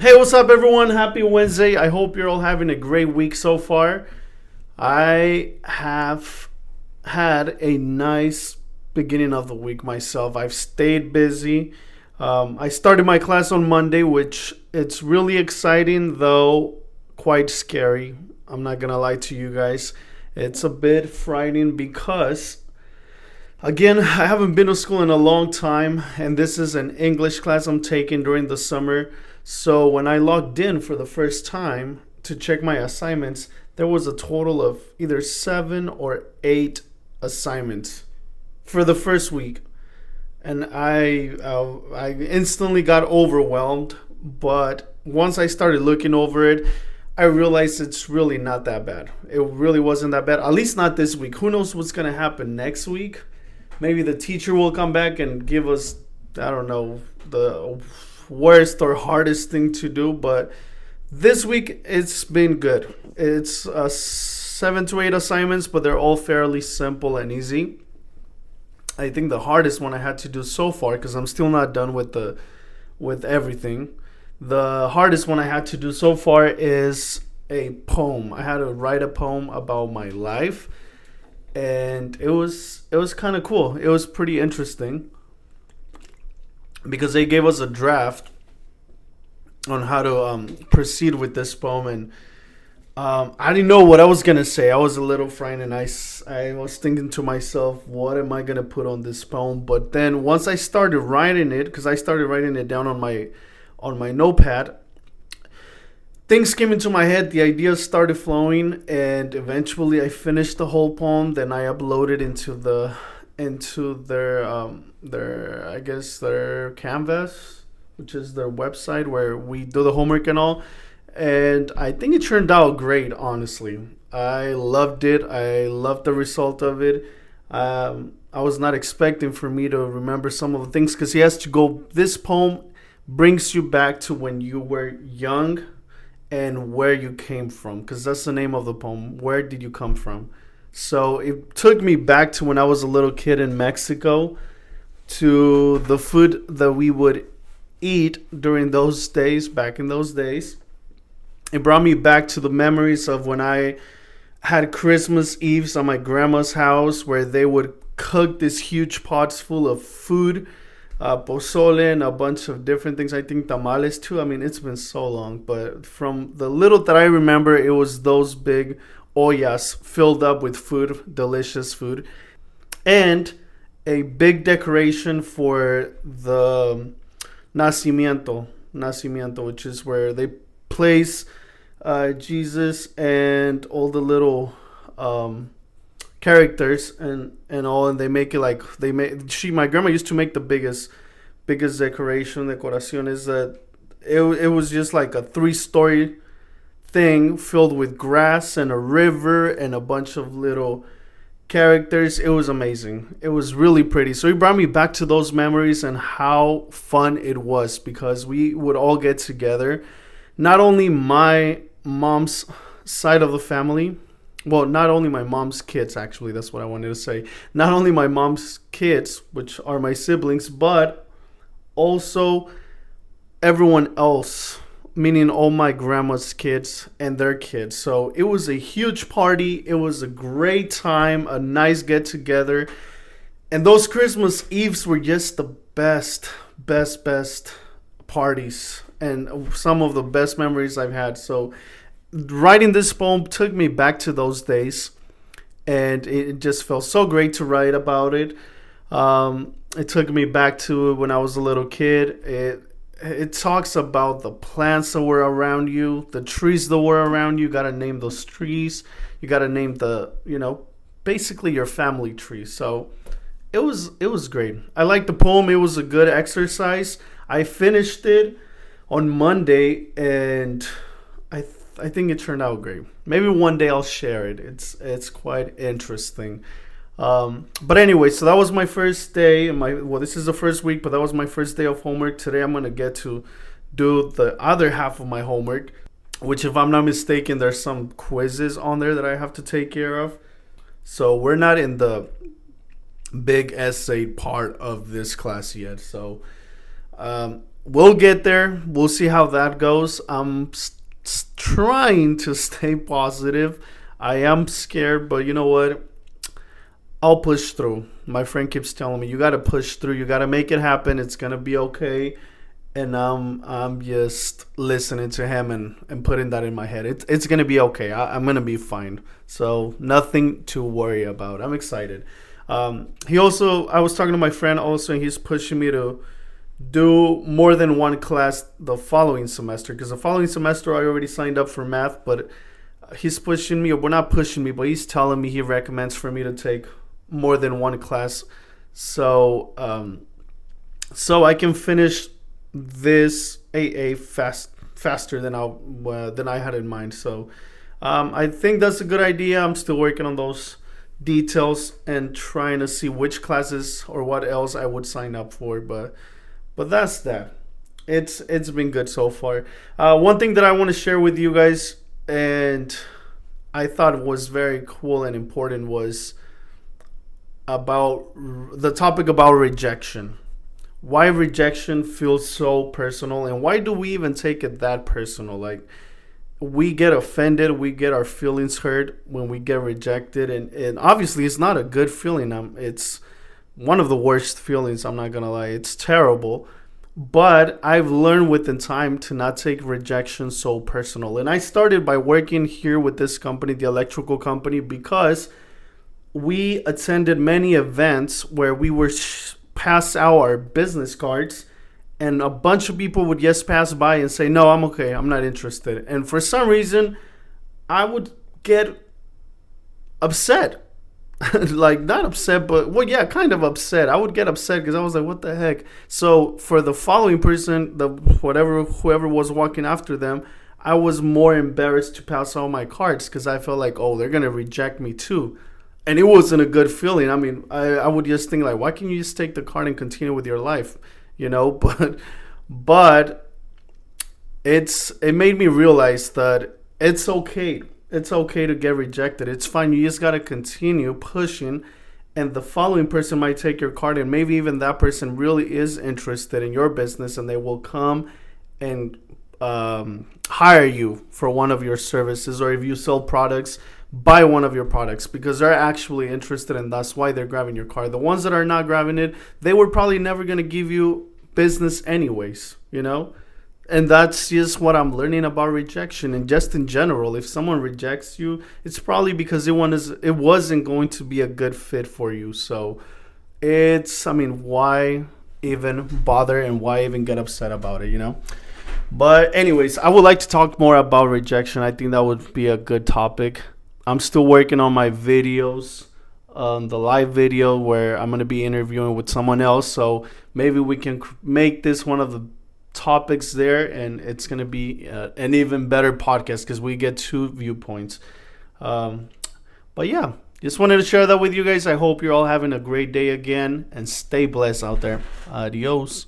Hey, what's up, everyone? Happy Wednesday. I hope you're all having a great week so far. I have had a nice beginning of the week myself. I've stayed busy. I started my class on Monday, which it's really exciting, though quite scary. I'm not gonna lie to you guys. It's a bit frightening because again, I haven't been to school in a long time, and this is an English class I'm taking during the summer. So when I logged in for the first time to check my assignments, there was a total of either 7 or 8 assignments for the first week, and I instantly got overwhelmed. But once I started looking over it, I realized it's really not that bad. It really wasn't that bad. At least not this week. Who knows what's gonna happen next week? Maybe the teacher will come back and give us, I don't know, the worst or hardest thing to do. But this week it's been good. It's 7 to 8 assignments, but they're all fairly simple and easy. I think the hardest one I had to do so far, because I'm still not done with everything. The hardest one I had to do so far is a poem. I had to write a poem about my life, and it was kind of cool. It was pretty interesting because they gave us a draft on how to proceed with this poem, and I didn't know what I was gonna say. I was a little frightened. I was thinking to myself, what am I gonna put on this poem? But then once I started writing it, because I started writing it down on my notepad, things came into my head. The ideas started flowing, and eventually I finished the whole poem. Then I uploaded into their I guess their canvas, which is their website where we do the homework and all. And I think it turned out great. Honestly, I loved it. I loved the result of it. I was not expecting for me to remember some of the things, because he has to go. This poem brings you back to when you were young and where you came from, because that's the name of the poem. Where did you come from? So it took me back to when I was a little kid in Mexico, to the food that we would eat during those days, back in those days. It brought me back to the memories of when I had Christmas Eves on my grandma's house, where they would cook these huge pots full of food, pozole and a bunch of different things. I think tamales too. I mean, it's been so long, but from the little that I remember, it was those big ollas filled up with food, delicious food, and a big decoration for the nacimiento, which is where they place Jesus and all the little characters and all, and they make it like they make. My grandma used to make the biggest decoration is that it was just like a 3-story thing filled with grass and a river and a bunch of little characters. It was amazing. It was really pretty. So it brought me back to those memories and how fun it was, because we would all get together. Not only my mom's side of the family, well, not only my mom's kids, actually, that's what I wanted to say. Not only my mom's kids, which are my siblings, but also everyone else, meaning all my grandma's kids and their kids. So it was a huge party. It was a great time, a nice get together. And those Christmas Eves were just the best parties, and some of the best memories I've had. So writing this poem took me back to those days, and it just felt so great to write about it. It took me back to when I was a little kid. It talks about the plants that were around you, the trees that were around you. You gotta name those trees. You gotta name basically your family tree. So it was great. I liked the poem. It was a good exercise. I finished it on Monday, and I think it turned out great. Maybe one day I'll share it. It's quite interesting. But anyway, so that was my first day. This is the first week, but that was my first day of homework. Today I'm gonna get to do the other half of my homework, which, if I'm not mistaken, there's some quizzes on there that I have to take care of. So we're not in the big essay part of this class yet. So we'll get there. We'll see how that goes. I'm trying to stay positive. I am scared, but you know what? I'll push through. My friend keeps telling me, you got to push through. You got to make it happen. It's going to be okay. And I'm just listening to him and putting that in my head. It's going to be okay. I'm going to be fine. So nothing to worry about. I'm excited. I was talking to my friend also, and he's pushing me to do more than one class the following semester, because the following semester I already signed up for math, but he's pushing me, or well, not pushing me, but he's telling me he recommends for me to take more than one class, so so I can finish this AA faster than I had in mind. So I think that's a good idea. I'm still working on those details and trying to see which classes or what else I would sign up for, but that's that. It's been good so far. One thing that I want to share with you guys, and I thought was very cool and important, was about the topic about rejection. Why rejection feels so personal, and why do we even take it that personal? Like, we get offended, we get our feelings hurt when we get rejected, and obviously it's not a good feeling. It's one of the worst feelings, I'm not gonna lie. It's terrible. But I've learned within time to not take rejection so personal. And I started by working here with this company, the electrical company, because we attended many events where we were pass out our business cards, and a bunch of people would just pass by and say, no, I'm okay, I'm not interested. And for some reason, I would get upset. Like, not upset, but, well, yeah, kind of upset. I would get upset because I was like, what the heck? So for the following person, whoever was walking after them, I was more embarrassed to pass out my cards because I felt like, oh, they're going to reject me too. And it wasn't a good feeling. I mean, I would just think, like, why can't you just take the card and continue with your life? You know, but it made me realize that it's okay. It's okay to get rejected. It's fine. You just got to continue pushing, and the following person might take your card, and maybe even that person really is interested in your business, and they will come and hire you for one of your services, or if you sell products, buy one of your products, because they're actually interested, and that's why they're grabbing your card. The ones that are not grabbing it, they were probably never going to give you business anyways, you know? And that's just what I'm learning about rejection. And just in general, if someone rejects you, it's probably because it wasn't going to be a good fit for you. So why even bother, and why even get upset about it, you know? But anyways, I would like to talk more about rejection. I think that would be a good topic. I'm still working on my videos, the live video where I'm going to be interviewing with someone else. So maybe we can make this one of the topics there, and it's going to be an even better podcast because we get two viewpoints. But yeah, just wanted to share that with you guys. I hope you're all having a great day again, and stay blessed out there. Adios.